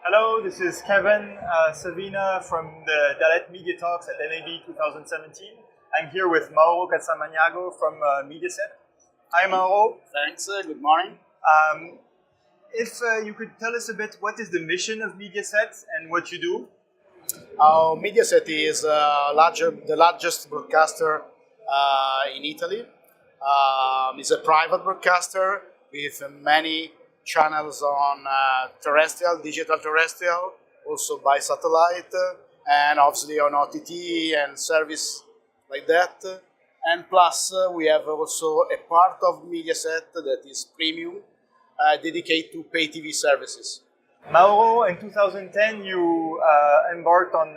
Hello, this is Kevin Savina from the Dalet MEDIATalks at NAB 2017. I'm here with Mauro Cassanmagnago from Mediaset. Hi Mauro. Thanks, good morning. If you could tell us a bit, what is the mission of Mediaset and what you do? Mediaset is the largest broadcaster in Italy. It's a private broadcaster with many channels on terrestrial, digital terrestrial, also by satellite, and obviously on OTT and service like that. And plus, we have also a part of Mediaset that is premium, dedicated to pay TV services. Mauro, in 2010, you embarked on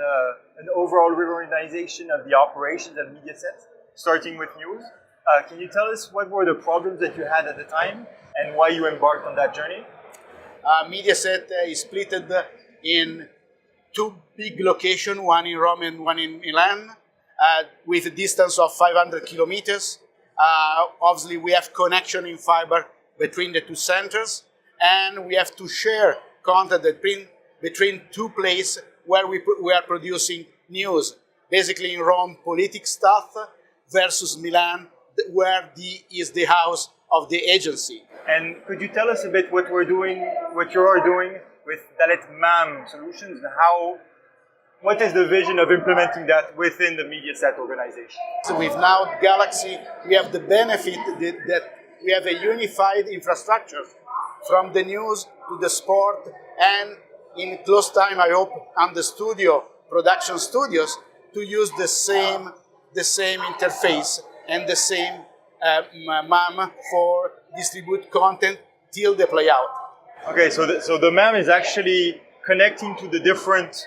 an overall reorganization of the operations of Mediaset, starting with news. Can you tell us what were the problems that you had at the time and why you embarked on that journey? Mediaset is split in two big locations, one in Rome and one in Milan, with a distance of 500 kilometers. Obviously, we have connection in fiber between the two centers, and we have to share content between two places where we are producing news. Basically, in Rome, political stuff versus Milan, where is the house of the agency. And could you tell us a bit what you are doing with Dalet MAM solutions, and what is the vision of implementing that within the Mediaset organization? So with Dalet Galaxy, we have the benefit that we have a unified infrastructure from the news to the sport, and in close time, I hope, on the production studios, to use the same interface and the same MAM for distribute content till the play out. Okay, so the MAM is actually connecting to the different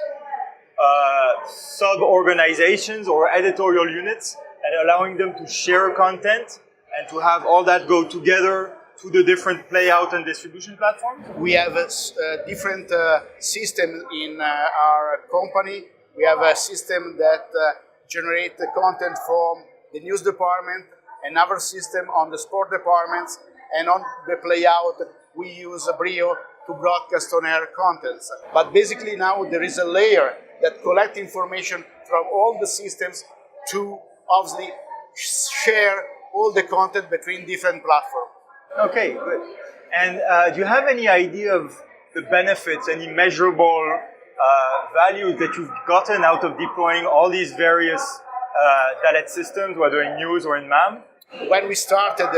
sub-organizations or editorial units and allowing them to share content and to have all that go together to the different play-out and distribution platforms? We have a different system in our company. We have a system that generates the content from the news department, another system on the sport departments, and on the play-out, we use Brio to broadcast on-air contents. But basically now there is a layer that collects information from all the systems to obviously share all the content between different platforms. Okay, good. And do you have any idea of the benefits, any measurable values that you've gotten out of deploying all these various Dalet systems, whether in news or in MAM? When we started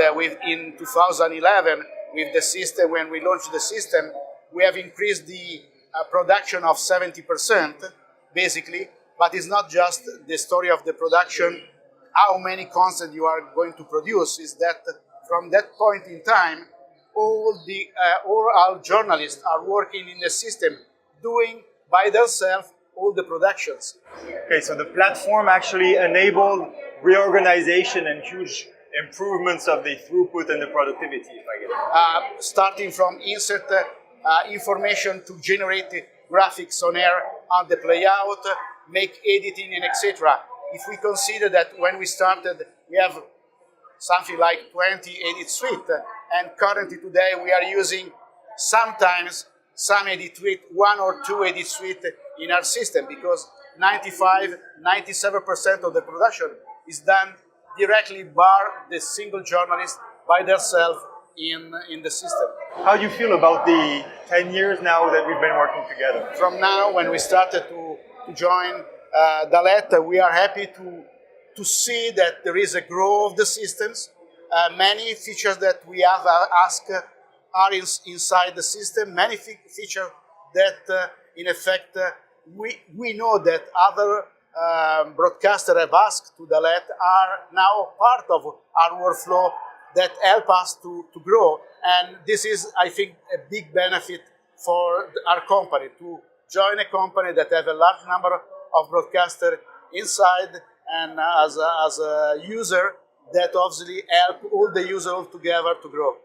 in 2011 with the system, when we launched the system, we have increased the production of 70%, basically. But it's not just the story of the production, how many content you are going to produce. Is that from that point in time, all our journalists are working in the system, doing by themselves all the productions. Okay, so the platform actually enabled reorganization and huge improvements of the throughput and the productivity, if I get it. Starting from insert information to generate graphics on air on the playout, make editing and etc. If we consider that when we started, we have something like 20 edit suite, and currently today we are using sometimes some edit suite, one or two edit suite in our system, because 97% of the production is done directly by the single journalist by themselves in the system. How do you feel about the 10 years now that we've been working together? From now, when we started to join Dalet, we are happy to see that there is a growth of the systems. Many features that we have asked are inside the system. Many features that, in effect, we know that other broadcasters have asked to Dalet are now part of our workflow that help us to grow. And this is, I think, a big benefit for our company, to join a company that have a large number of broadcasters inside, and as a user that obviously help all the users all together to grow.